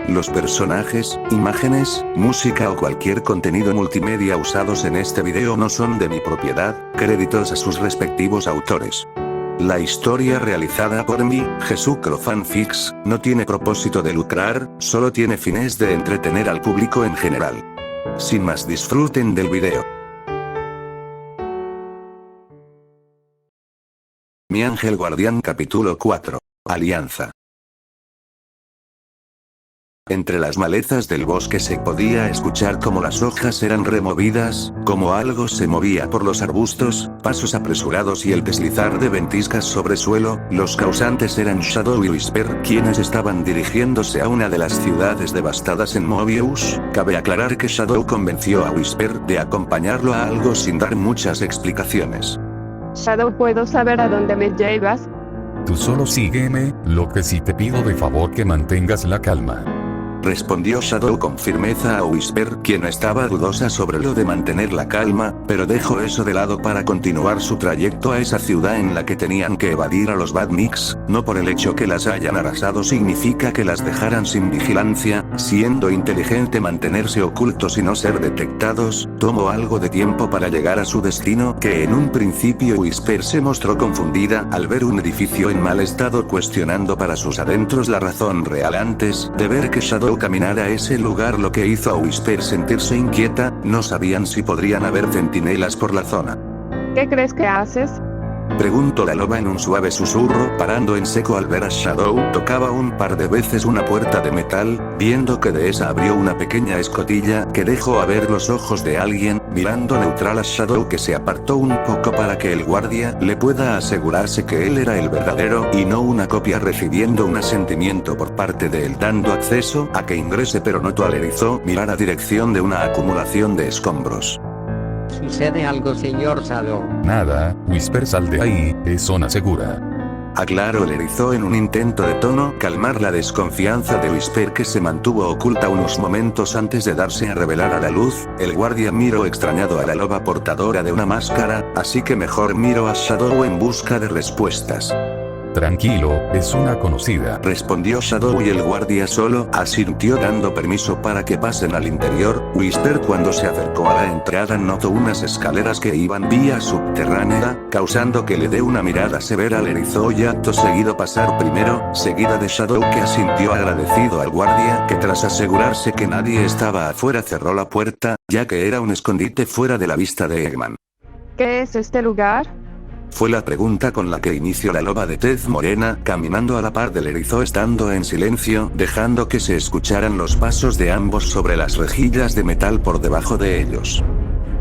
Los personajes, imágenes, música o cualquier contenido multimedia usados en este video no son de mi propiedad, créditos a sus respectivos autores. La historia realizada por mí, Jesucro Fanfics, no tiene propósito de lucrar, solo tiene fines de entretener al público en general. Sin más, disfruten del video. Mi ángel guardián capítulo 4. Alianza. Entre las malezas del bosque se podía escuchar cómo las hojas eran removidas, como algo se movía por los arbustos, pasos apresurados y el deslizar de ventiscas sobre suelo. Los causantes eran Shadow y Whisper, quienes estaban dirigiéndose a una de las ciudades devastadas en Mobius. Cabe aclarar que Shadow convenció a Whisper de acompañarlo a algo sin dar muchas explicaciones. Shadow, ¿puedo saber a dónde me llevas? Tú solo sígueme, lo que sí te pido de favor que mantengas la calma. Respondió Shadow con firmeza a Whisper, quien estaba dudosa sobre lo de mantener la calma, pero dejó eso de lado para continuar su trayecto a esa ciudad en la que tenían que evadir a los Badniks. No por el hecho que las hayan arrasado significa que las dejaran sin vigilancia, siendo inteligente mantenerse ocultos y no ser detectados. Tomó algo de tiempo para llegar a su destino, que en un principio Whisper se mostró confundida al ver un edificio en mal estado, cuestionando para sus adentros la razón real antes de ver que Shadow caminar a ese lugar, lo que hizo a Whisper sentirse inquieta. No sabían si podrían haber centinelas por la zona. ¿Qué crees que haces? Preguntó la loba en un suave susurro, parando en seco al ver a Shadow. Tocaba un par de veces una puerta de metal, viendo que de esa abrió una pequeña escotilla que dejó a ver los ojos de alguien, mirando neutral a Shadow, que se apartó un poco para que el guardia le pueda asegurarse que él era el verdadero y no una copia, recibiendo un asentimiento por parte de él dando acceso a que ingrese, pero notó al erizo mirar a dirección de una acumulación de escombros. ¿Sucede algo, señor Shadow? Nada, Whisper, sal de ahí, es zona segura. Aclaró el erizo en un intento de tono calmar la desconfianza de Whisper, que se mantuvo oculta unos momentos antes de darse a revelar a la luz. El guardia miró extrañado a la loba portadora de una máscara, así que mejor miró a Shadow en busca de respuestas. Tranquilo, es una conocida. Respondió Shadow y el guardia solo asintió dando permiso para que pasen al interior. Whisper, cuando se acercó a la entrada, notó unas escaleras que iban vía subterránea, causando que le dé una mirada severa al erizo y acto seguido pasar primero, seguida de Shadow, que asintió agradecido al guardia, que tras asegurarse que nadie estaba afuera cerró la puerta, ya que era un escondite fuera de la vista de Eggman. ¿Qué es este lugar? Fue la pregunta con la que inició la loba de tez morena, caminando a la par del erizo, estando en silencio, dejando que se escucharan los pasos de ambos sobre las rejillas de metal por debajo de ellos.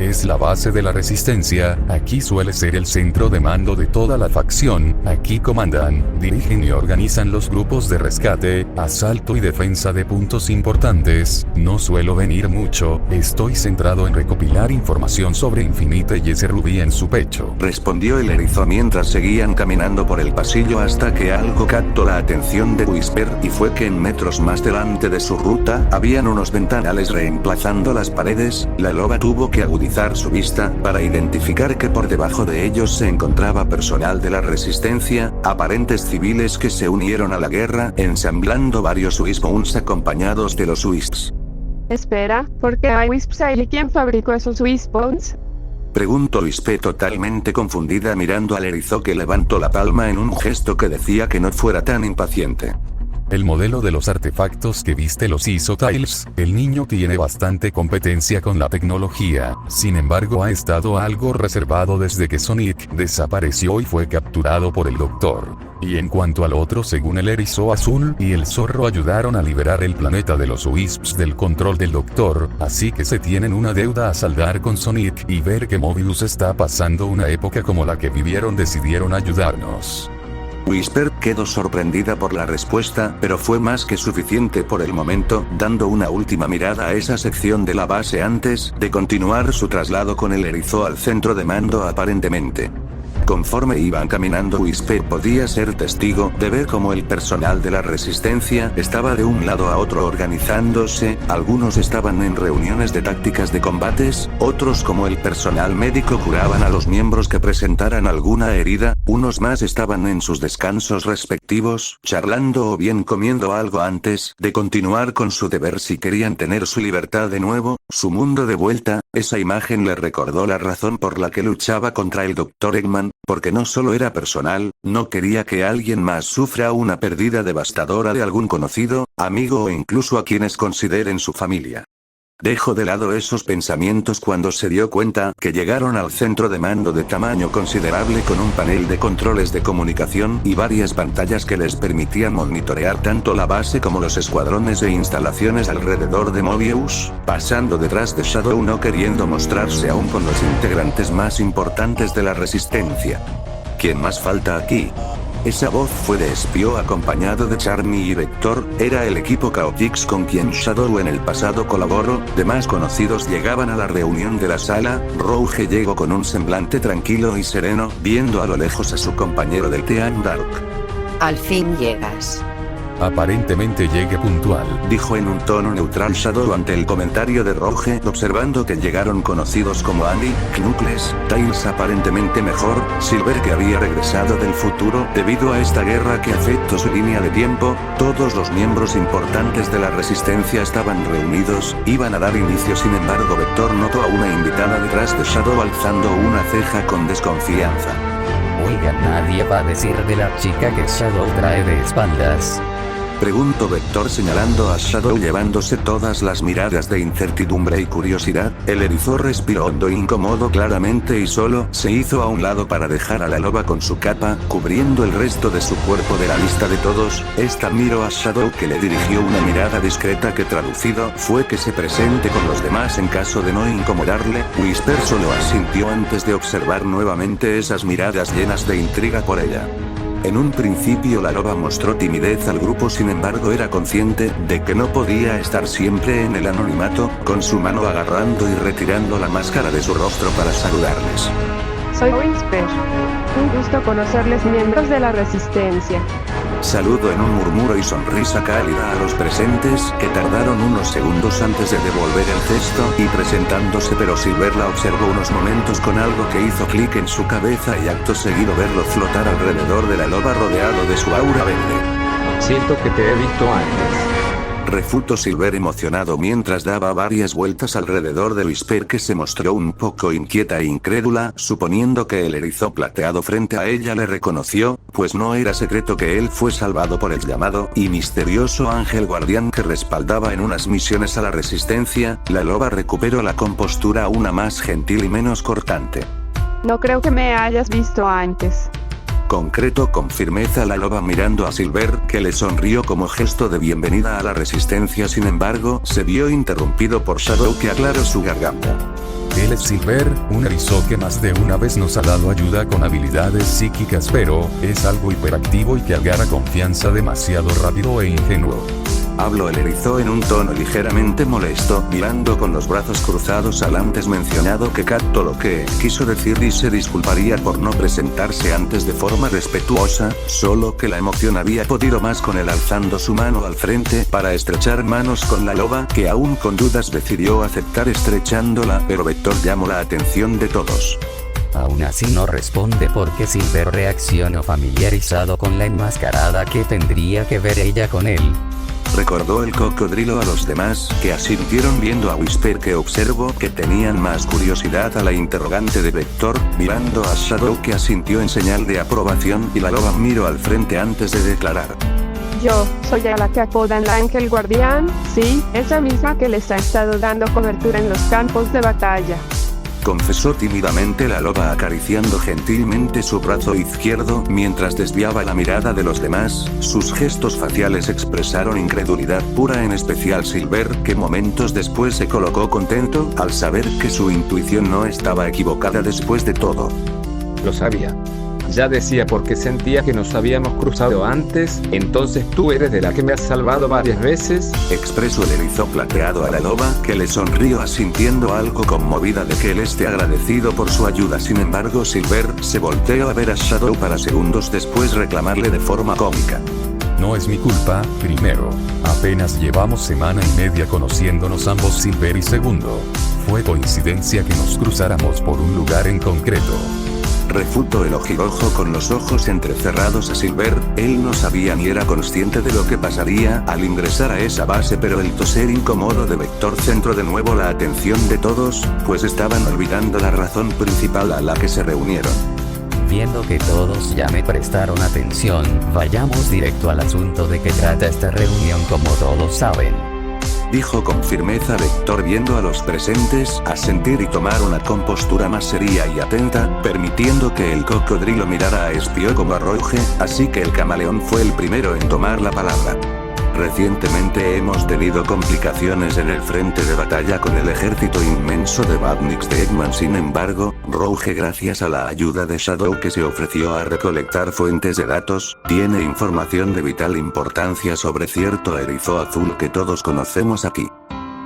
Es la base de la resistencia, aquí suele ser el centro de mando de toda la facción, aquí comandan, dirigen y organizan los grupos de rescate, asalto y defensa de puntos importantes. No suelo venir mucho, estoy centrado en recopilar información sobre Infinite y ese rubí en su pecho. Respondió el erizo mientras seguían caminando por el pasillo hasta que algo captó la atención de Whisper, y fue que en metros más delante de su ruta, habían unos ventanales reemplazando las paredes. La loba tuvo que agudizar su vista para identificar que por debajo de ellos se encontraba personal de la resistencia, aparentes civiles que se unieron a la guerra, ensamblando varios Wishbones acompañados de los Wisps. Espera, ¿por qué hay Wisps ahí? ¿Quién fabricó esos Wishbones? Preguntó Whisper totalmente confundida, mirando al erizo, que levantó la palma en un gesto que decía que no fuera tan impaciente. El modelo de los artefactos que viste los hizo Tails. El niño tiene bastante competencia con la tecnología, sin embargo ha estado algo reservado desde que Sonic desapareció y fue capturado por el Doctor. Y en cuanto al otro, según el erizo azul y el zorro ayudaron a liberar el planeta de los Wisps del control del Doctor, así que se tienen una deuda a saldar con Sonic, y ver que Mobius está pasando una época como la que vivieron, decidieron ayudarnos. Whisper quedó sorprendida por la respuesta, pero fue más que suficiente por el momento, dando una última mirada a esa sección de la base antes de continuar su traslado con el erizo al centro de mando aparentemente. Conforme iban caminando, Whisper podía ser testigo de ver cómo el personal de la resistencia estaba de un lado a otro organizándose, algunos estaban en reuniones de tácticas de combates, otros como el personal médico curaban a los miembros que presentaran alguna herida, unos más estaban en sus descansos respectivos, charlando o bien comiendo algo antes de continuar con su deber si querían tener su libertad de nuevo, su mundo de vuelta. Esa imagen le recordó la razón por la que luchaba contra el Dr. Eggman, porque no solo era personal, no quería que alguien más sufra una pérdida devastadora de algún conocido, amigo o incluso a quienes consideren su familia. Dejó de lado esos pensamientos cuando se dio cuenta que llegaron al centro de mando de tamaño considerable con un panel de controles de comunicación y varias pantallas que les permitían monitorear tanto la base como los escuadrones e instalaciones alrededor de Mobius, pasando detrás de Shadow no queriendo mostrarse aún con los integrantes más importantes de la resistencia. ¿Quién más falta aquí? Esa voz fue de Espio acompañado de Charmy y Vector, era el equipo Chaotix con quien Shadow en el pasado colaboró, demás conocidos llegaban a la reunión de la sala, Rouge llegó con un semblante tranquilo y sereno, viendo a lo lejos a su compañero del Team Dark. Al fin llegas. Aparentemente llegue puntual, Dijo en un tono neutral Shadow ante el comentario de Rouge, observando que llegaron conocidos como Andy, Knuckles, Tails aparentemente mejor, Silver que había regresado del futuro debido a esta guerra que afectó su línea de tiempo, todos los miembros importantes de la resistencia estaban reunidos, iban a dar inicio. Sin embargo Vector notó a una invitada detrás de Shadow alzando una ceja con desconfianza. Oiga, nadie va a decir de la chica que Shadow trae de espaldas. Preguntó Vector señalando a Shadow llevándose todas las miradas de incertidumbre y curiosidad. El erizo respiró hondo e incómodo claramente y solo se hizo a un lado para dejar a la loba con su capa, cubriendo el resto de su cuerpo de la vista de todos. Esta miró a Shadow que le dirigió una mirada discreta que traducido fue que se presente con los demás en caso de no incomodarle. Whisper solo asintió antes de observar nuevamente esas miradas llenas de intriga por ella. En un principio la loba mostró timidez al grupo, sin embargo era consciente de que no podía estar siempre en el anonimato, con su mano agarrando y retirando la máscara de su rostro para saludarles. Soy Whisper. Un gusto conocerles, miembros de la Resistencia. Saludó en un murmuro y sonrisa cálida a los presentes, que tardaron unos segundos antes de devolver el gesto y presentándose, pero Silver la observó unos momentos con algo que hizo clic en su cabeza y acto seguido verlo flotar alrededor de la loba rodeado de su aura verde. Siento que te he visto antes. Refutó Silver emocionado mientras daba varias vueltas alrededor de Whisper, que se mostró un poco inquieta e incrédula, suponiendo que el erizo plateado frente a ella le reconoció, pues no era secreto que él fue salvado por el llamado y misterioso ángel guardián que respaldaba en unas misiones a la resistencia. La loba recuperó la compostura, una más gentil y menos cortante. No creo que me hayas visto antes. Concretó con firmeza la loba mirando a Silver, que le sonrió como gesto de bienvenida a la resistencia. Sin embargo, se vio interrumpido por Shadow, que aclaró su garganta. Él es Silver, un erizo que más de una vez nos ha dado ayuda con habilidades psíquicas, pero es algo hiperactivo y que agarra confianza demasiado rápido e ingenuo. Habló el erizo en un tono ligeramente molesto, mirando con los brazos cruzados al antes mencionado, que captó lo que quiso decir y se disculparía por no presentarse antes de forma respetuosa, solo que la emoción había podido más con él alzando su mano al frente para estrechar manos con la loba, que aún con dudas decidió aceptar estrechándola, pero Vector llamó la atención de todos. Aún así no responde porque Silver reaccionó familiarizado con la enmascarada. ¿Qué tendría que ver ella con él? Recordó el cocodrilo a los demás, que asintieron viendo a Whisper, que observó que tenían más curiosidad a la interrogante de Vector, mirando a Shadow, que asintió en señal de aprobación, y la loba miró al frente antes de declarar. Yo, soy a la que apodan la Ángel Guardián, sí, esa misma que les ha estado dando cobertura en los campos de batalla. Confesó tímidamente la loba, acariciando gentilmente su brazo izquierdo mientras desviaba la mirada de los demás. Sus gestos faciales expresaron incredulidad pura, en especial Silver, que momentos después se colocó contento al saber que su intuición no estaba equivocada después de todo. Lo sabía. Ya decía porque sentía que nos habíamos cruzado antes, entonces tú eres de la que me has salvado varias veces. Expresó el erizo plateado a la loba, que le sonrió asintiendo algo conmovida de que él esté agradecido por su ayuda. Sin embargo, Silver se volteó a ver a Shadow para segundos después reclamarle de forma cómica. No es mi culpa, primero. Apenas llevamos semana y media conociéndonos ambos, Silver, y segundo. Fue coincidencia que nos cruzáramos por un lugar en concreto. Refutó el ojirojo con los ojos entrecerrados a Silver. Él no sabía ni era consciente de lo que pasaría al ingresar a esa base, pero el toser incómodo de Vector centró de nuevo la atención de todos, pues estaban olvidando la razón principal a la que se reunieron. Viendo que todos ya me prestaron atención, vayamos directo al asunto de que trata esta reunión, como todos saben. Dijo con firmeza Vector, viendo a los presentes asentir y tomar una compostura más seria y atenta, permitiendo que el cocodrilo mirara a Espio como a Rouge, así que el camaleón fue el primero en tomar la palabra. Recientemente hemos tenido complicaciones en el frente de batalla con el ejército inmenso de Badniks de Eggman. Sin embargo, Rouge, gracias a la ayuda de Shadow, que se ofreció a recolectar fuentes de datos, tiene información de vital importancia sobre cierto erizo azul que todos conocemos aquí.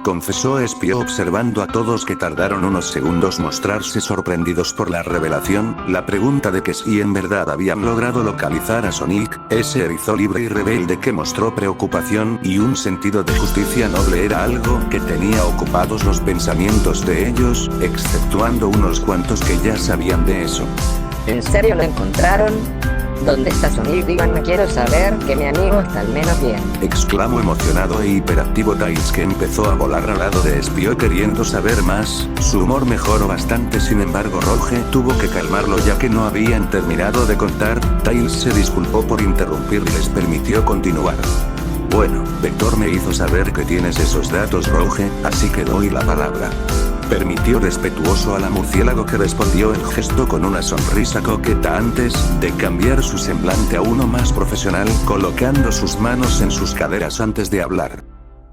Confesó Espio, observando a todos que tardaron unos segundos mostrarse sorprendidos por la revelación. La pregunta de que si en verdad habían logrado localizar a Sonic, ese erizo libre y rebelde que mostró preocupación y un sentido de justicia noble, era algo que tenía ocupados los pensamientos de ellos, exceptuando unos cuantos que ya sabían de eso. ¿En serio lo encontraron? ¿Dónde está Sonic? Díganme, quiero saber que mi amigo está al menos bien. Exclamó emocionado e hiperactivo Tails, que empezó a volar al lado de Espio queriendo saber más. Su humor mejoró bastante, sin embargo Rouge tuvo que calmarlo ya que no habían terminado de contar. Tails se disculpó por interrumpir y les permitió continuar. Bueno, Vector me hizo saber que tienes esos datos, Rouge, así que doy la palabra. Permitió respetuoso a la murciélago, que respondió el gesto con una sonrisa coqueta antes de cambiar su semblante a uno más profesional, colocando sus manos en sus caderas antes de hablar.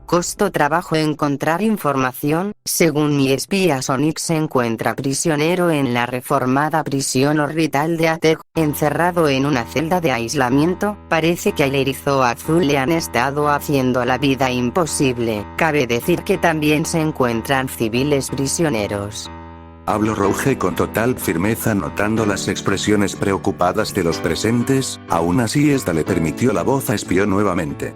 Costó trabajo encontrar información. Según mi espía, Sonic se encuentra prisionero en la reformada prisión orbital de Ateg, encerrado en una celda de aislamiento. Parece que al erizo azul le han estado haciendo la vida imposible. Cabe decir que también se encuentran civiles prisioneros. Habló Rouge con total firmeza, notando las expresiones preocupadas de los presentes. Aún así, esta le permitió la voz a Espio nuevamente.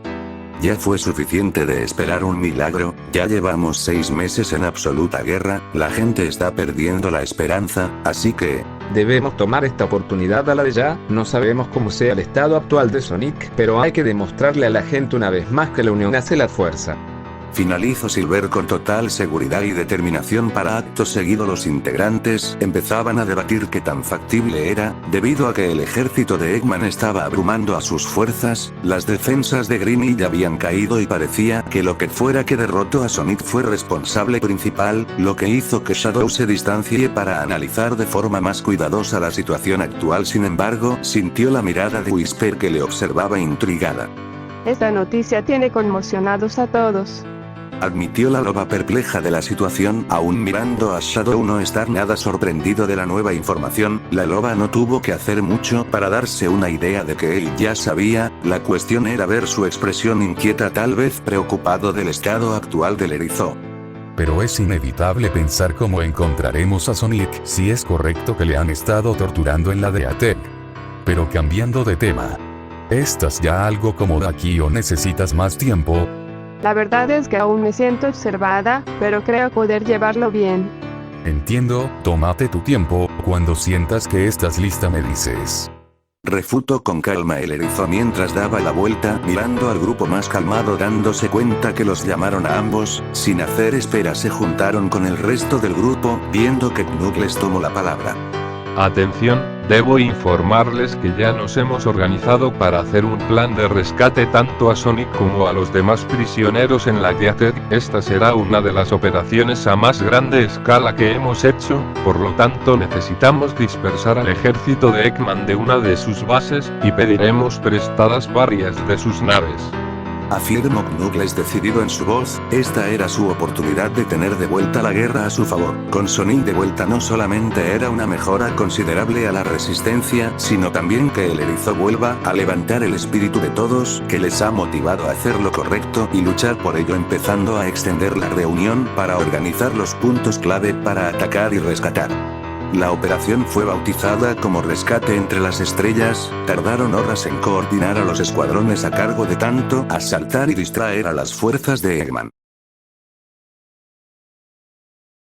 Ya fue suficiente de esperar un milagro. Ya llevamos 6 meses en absoluta guerra, la gente está perdiendo la esperanza, así que... debemos tomar esta oportunidad a la de ya. No sabemos cómo sea el estado actual de Sonic, pero hay que demostrarle a la gente una vez más que la unión hace la fuerza. Finalizó Silver con total seguridad y determinación. Para acto seguido los integrantes empezaban a debatir qué tan factible era, debido a que el ejército de Eggman estaba abrumando a sus fuerzas. Las defensas de Greeny ya habían caído y parecía que lo que fuera que derrotó a Sonic fue responsable principal, lo que hizo que Shadow se distancie para analizar de forma más cuidadosa la situación actual. Sin embargo, sintió la mirada de Whisper, que le observaba intrigada. Esta noticia tiene conmocionados a todos. Admitió la loba, perpleja de la situación. Aún mirando a Shadow no estar nada sorprendido de la nueva información. La loba no tuvo que hacer mucho para darse una idea de que él ya sabía. La cuestión era ver su expresión inquieta, tal vez preocupado del estado actual del erizo. Pero es inevitable pensar cómo encontraremos a Sonic, si es correcto que le han estado torturando en la de Ateg. Pero cambiando de tema, ¿estás ya algo cómoda aquí o necesitas más tiempo? La verdad es que aún me siento observada, pero creo poder llevarlo bien. Entiendo, tómate tu tiempo, cuando sientas que estás lista me dices. Refutó con calma el erizo mientras daba la vuelta, mirando al grupo más calmado, dándose cuenta que los llamaron a ambos. Sin hacer espera se juntaron con el resto del grupo, viendo que Knuckles tomó la palabra. Atención, debo informarles que ya nos hemos organizado para hacer un plan de rescate tanto a Sonic como a los demás prisioneros en la Ateg. Esta será una de las operaciones a más grande escala que hemos hecho, por lo tanto necesitamos dispersar al ejército de Eggman de una de sus bases, y pediremos prestadas varias de sus naves. Afirmó Knuckles decidido en su voz, esta era su oportunidad de tener de vuelta la guerra a su favor. Con Sonic de vuelta no solamente era una mejora considerable a la resistencia, sino también que el erizo vuelva a levantar el espíritu de todos, que les ha motivado a hacer lo correcto y luchar por ello, empezando a extender la reunión para organizar los puntos clave para atacar y rescatar. La operación fue bautizada como Rescate entre las Estrellas. Tardaron horas en coordinar a los escuadrones a cargo de tanto asaltar y distraer a las fuerzas de Eggman.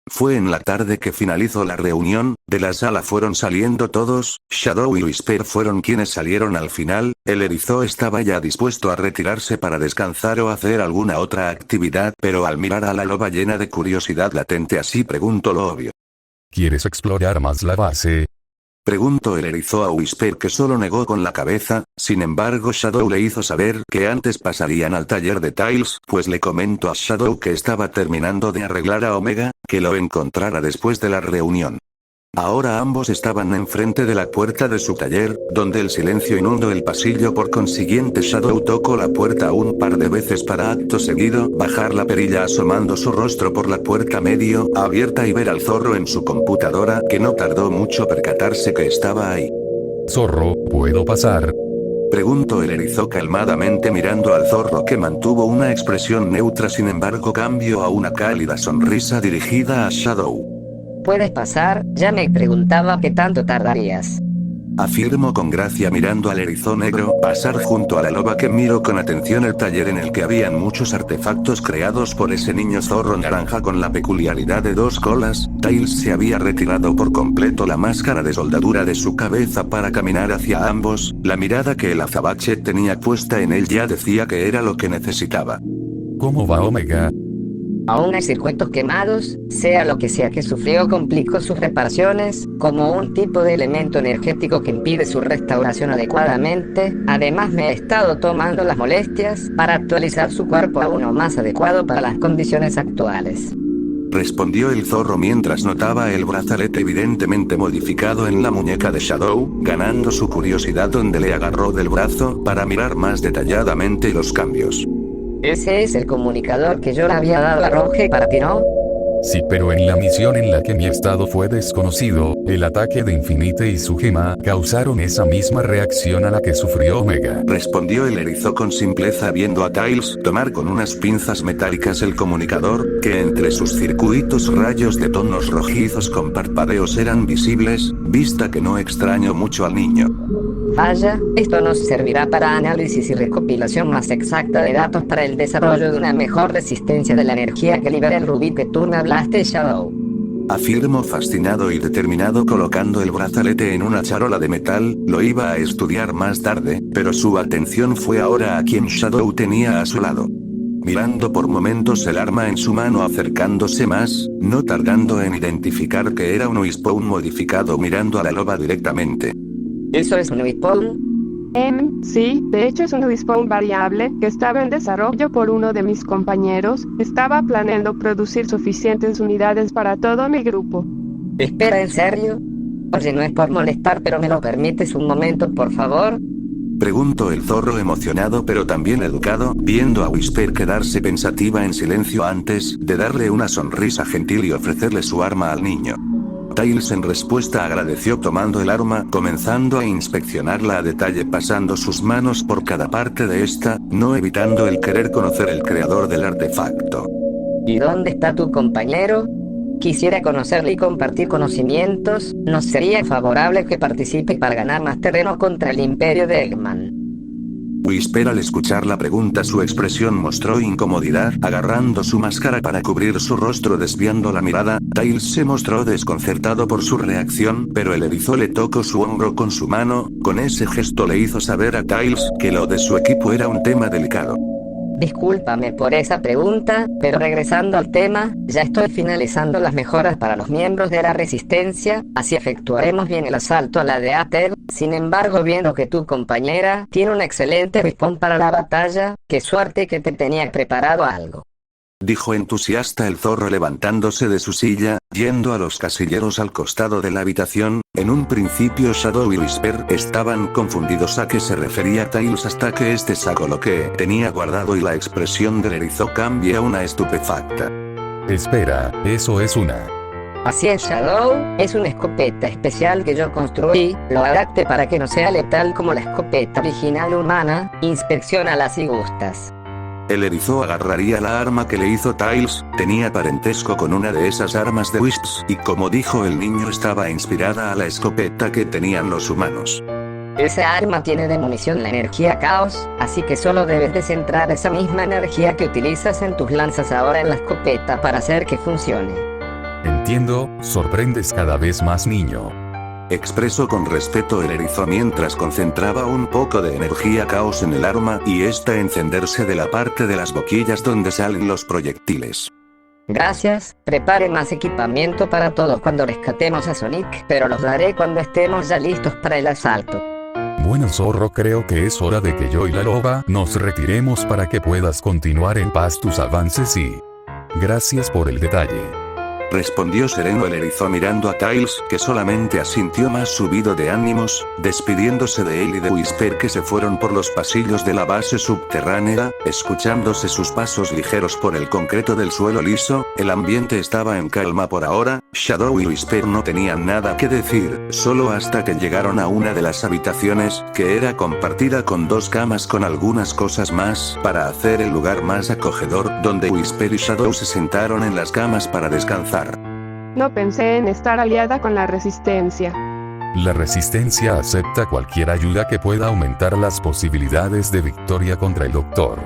Fue en la tarde que finalizó la reunión, de la sala fueron saliendo todos, Shadow y Whisper fueron quienes salieron al final, el erizo estaba ya dispuesto a retirarse para descansar o hacer alguna otra actividad, pero al mirar a la loba llena de curiosidad latente así preguntó lo obvio. ¿Quieres explorar más la base? Preguntó el erizo a Whisper, que solo negó con la cabeza. Sin embargo Shadow le hizo saber que antes pasarían al taller de Tails, pues le comentó a Shadow que estaba terminando de arreglar a Omega, que lo encontrara después de la reunión. Ahora ambos estaban enfrente de la puerta de su taller, donde el silencio inundó el pasillo. Por consiguiente Shadow tocó la puerta un par de veces para acto seguido bajar la perilla asomando su rostro por la puerta medio abierta y ver al zorro en su computadora, que no tardó mucho percatarse que estaba ahí. Zorro, ¿puedo pasar? Preguntó el erizo calmadamente mirando al zorro, que mantuvo una expresión neutra, sin embargo cambió a una cálida sonrisa dirigida a Shadow. Puedes pasar, ya me preguntaba qué tanto tardarías. Afirmó con gracia mirando al erizo negro pasar junto a la loba, que miró con atención el taller en el que habían muchos artefactos creados por ese niño zorro naranja con la peculiaridad de dos colas. Tails se había retirado por completo la máscara de soldadura de su cabeza para caminar hacia ambos, la mirada que el azabache tenía puesta en él ya decía que era lo que necesitaba. ¿Cómo va Omega? Aún hay circuitos quemados, sea lo que sea que sufrió complicó sus reparaciones, como un tipo de elemento energético que impide su restauración adecuadamente. Además me he estado tomando las molestias para actualizar su cuerpo a uno más adecuado para las condiciones actuales. Respondió el zorro mientras notaba el brazalete evidentemente modificado en la muñeca de Shadow, ganando su curiosidad, donde le agarró del brazo para mirar más detalladamente los cambios. Ese es el comunicador que yo le había dado a Roge para ti, ¿no? Sí, pero en la misión en la que mi estado fue desconocido, el ataque de Infinite y su gema causaron esa misma reacción a la que sufrió Omega. Respondió el erizo con simpleza, viendo a Tails tomar con unas pinzas metálicas el comunicador, que entre sus circuitos rayos de tonos rojizos con parpadeos eran visibles, vista que no extrañó mucho al niño. Vaya, esto nos servirá para análisis y recopilación más exacta de datos para el desarrollo de una mejor resistencia de la energía que libera el rubí que tú me hablaste, Shadow. Afirmó fascinado y determinado, colocando el brazalete en una charola de metal. Lo iba a estudiar más tarde, pero su atención fue ahora a quien Shadow tenía a su lado. Mirando por momentos el arma en su mano, acercándose más, no tardando en identificar que era un Wishbone modificado, mirando a la loba directamente. ¿Eso es un Wishbone? Sí, de hecho es un Wishbone variable, que estaba en desarrollo por uno de mis compañeros. Estaba planeando producir suficientes unidades para todo mi grupo. Espera, ¿en serio? Oye, no es por molestar, pero ¿me lo permites un momento, por favor? Preguntó el zorro emocionado pero también educado, viendo a Whisper quedarse pensativa en silencio antes de darle una sonrisa gentil y ofrecerle su arma al niño. Tails en respuesta agradeció tomando el arma, comenzando a inspeccionarla a detalle, pasando sus manos por cada parte de esta, no evitando el querer conocer el creador del artefacto. ¿Y dónde está tu compañero? Quisiera conocerle y compartir conocimientos. ¿Nos sería favorable que participe para ganar más terreno contra el imperio de Eggman? Whisper, al escuchar la pregunta, su expresión mostró incomodidad, agarrando su máscara para cubrir su rostro, desviando la mirada. Tails se mostró desconcertado por su reacción, pero el erizo le tocó su hombro con su mano. Con ese gesto le hizo saber a Tails que lo de su equipo era un tema delicado. Discúlpame por esa pregunta, pero regresando al tema, ya estoy finalizando las mejoras para los miembros de la Resistencia, así efectuaremos bien el asalto a la de Aether. Sin embargo, viendo que tu compañera tiene un excelente respawn para la batalla, qué suerte que te tenía preparado algo. dijo entusiasta el zorro levantándose de su silla, yendo a los casilleros al costado de la habitación. En un principio Shadow y Whisper estaban confundidos a qué se refería Tails hasta que este sacó lo que tenía guardado y la expresión del erizo cambia a una estupefacta. Espera, eso es una... Así es, Shadow, es una escopeta especial que yo construí, lo adapté para que no sea letal como la escopeta original humana, inspecciónala si gustas. El erizo agarraría la arma que le hizo Tails, tenía parentesco con una de esas armas de Wisps, y como dijo el niño estaba inspirada a la escopeta que tenían los humanos. Esa arma tiene de munición la energía caos, así que solo debes de centrar esa misma energía que utilizas en tus lanzas ahora en la escopeta para hacer que funcione. Entiendo, sorprendes cada vez más, niño. Expresó con respeto el erizo mientras concentraba un poco de energía caos en el arma y esta encenderse de la parte de las boquillas donde salen los proyectiles. Gracias, prepare más equipamiento para todos cuando rescatemos a Sonic, pero los daré cuando estemos ya listos para el asalto. Bueno, zorro, creo que es hora de que yo y la loba nos retiremos para que puedas continuar en paz tus avances y... Gracias por el detalle. Respondió sereno el erizo mirando a Tails, que solamente asintió más subido de ánimos, despidiéndose de él y de Whisper que se fueron por los pasillos de la base subterránea, escuchándose sus pasos ligeros por el concreto del suelo liso. El ambiente estaba en calma por ahora. Shadow y Whisper no tenían nada que decir, solo hasta que llegaron a una de las habitaciones, que era compartida con dos camas con algunas cosas más, para hacer el lugar más acogedor, donde Whisper y Shadow se sentaron en las camas para descansar. No pensé en estar aliada con la resistencia. La resistencia acepta cualquier ayuda que pueda aumentar las posibilidades de victoria contra el doctor.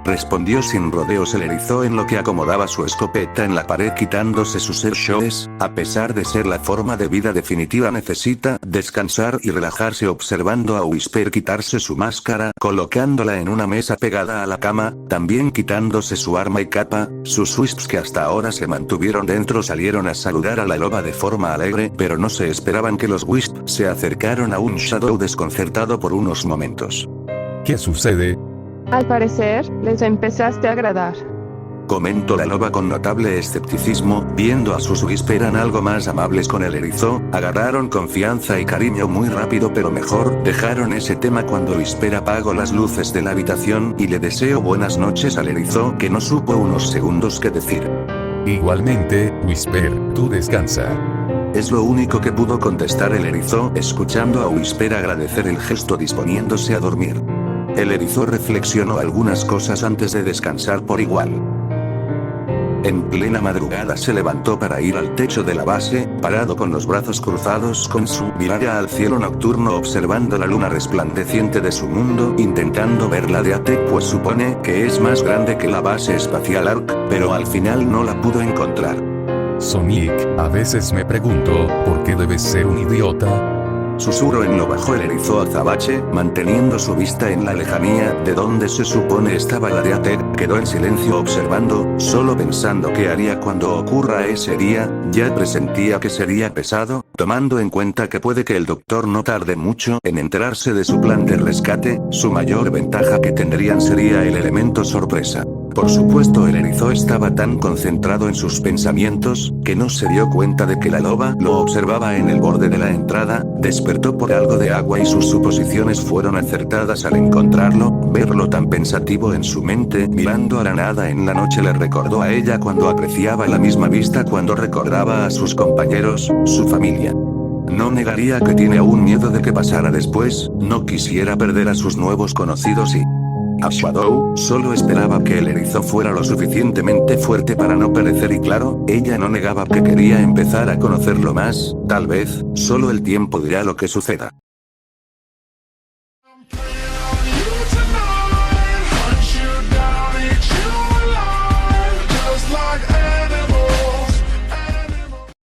Respondió sin rodeos el erizo en lo que acomodaba su escopeta en la pared quitándose sus airshoes. A pesar de ser la forma de vida definitiva necesita descansar y relajarse observando a Whisper quitarse su máscara, colocándola en una mesa pegada a la cama, también quitándose su arma y capa. Sus Wisps que hasta ahora se mantuvieron dentro salieron a saludar a la loba de forma alegre, pero no se esperaban que los Wisps se acercaron a un Shadow desconcertado por unos momentos. ¿Qué sucede? Al parecer, les empezaste a agradar. Comentó la loba con notable escepticismo, viendo a sus Whisper algo más amables con el erizo. Agarraron confianza y cariño muy rápido, pero mejor dejaron ese tema cuando Whisper apagó las luces de la habitación y le deseó buenas noches al erizo, que no supo unos segundos qué decir. Igualmente, Whisper, tú descansa. Es lo único que pudo contestar el erizo, escuchando a Whisper agradecer el gesto disponiéndose a dormir. El erizo reflexionó algunas cosas antes de descansar por igual. En plena madrugada se levantó para ir al techo de la base, parado con los brazos cruzados con su mirada al cielo nocturno observando la luna resplandeciente de su mundo, intentando verla de Atec pues supone que es más grande que la base espacial Ark, pero al final no la pudo encontrar. Sonic, a veces me pregunto, ¿por qué debes ser un idiota? Susurró en lo bajo el erizo azabache, manteniendo su vista en la lejanía, de donde se supone estaba la de Atec. Quedó en silencio observando, solo pensando qué haría cuando ocurra ese día. Ya presentía que sería pesado, tomando en cuenta que puede que el doctor no tarde mucho en enterarse de su plan de rescate. Su mayor ventaja que tendrían sería el elemento sorpresa. Por supuesto el erizo estaba tan concentrado en sus pensamientos, que no se dio cuenta de que la loba lo observaba en el borde de la entrada. Despertó por algo de agua y sus suposiciones fueron acertadas al encontrarlo. Verlo tan pensativo en su mente, mirando a la nada en la noche le recordó a ella cuando apreciaba la misma vista cuando recordaba a sus compañeros, su familia. No negaría que tiene aún miedo de que pasara después, no quisiera perder a sus nuevos conocidos y... a Shadow, solo esperaba que el erizo fuera lo suficientemente fuerte para no perecer y claro, ella no negaba que quería empezar a conocerlo más. Tal vez, solo el tiempo dirá lo que suceda.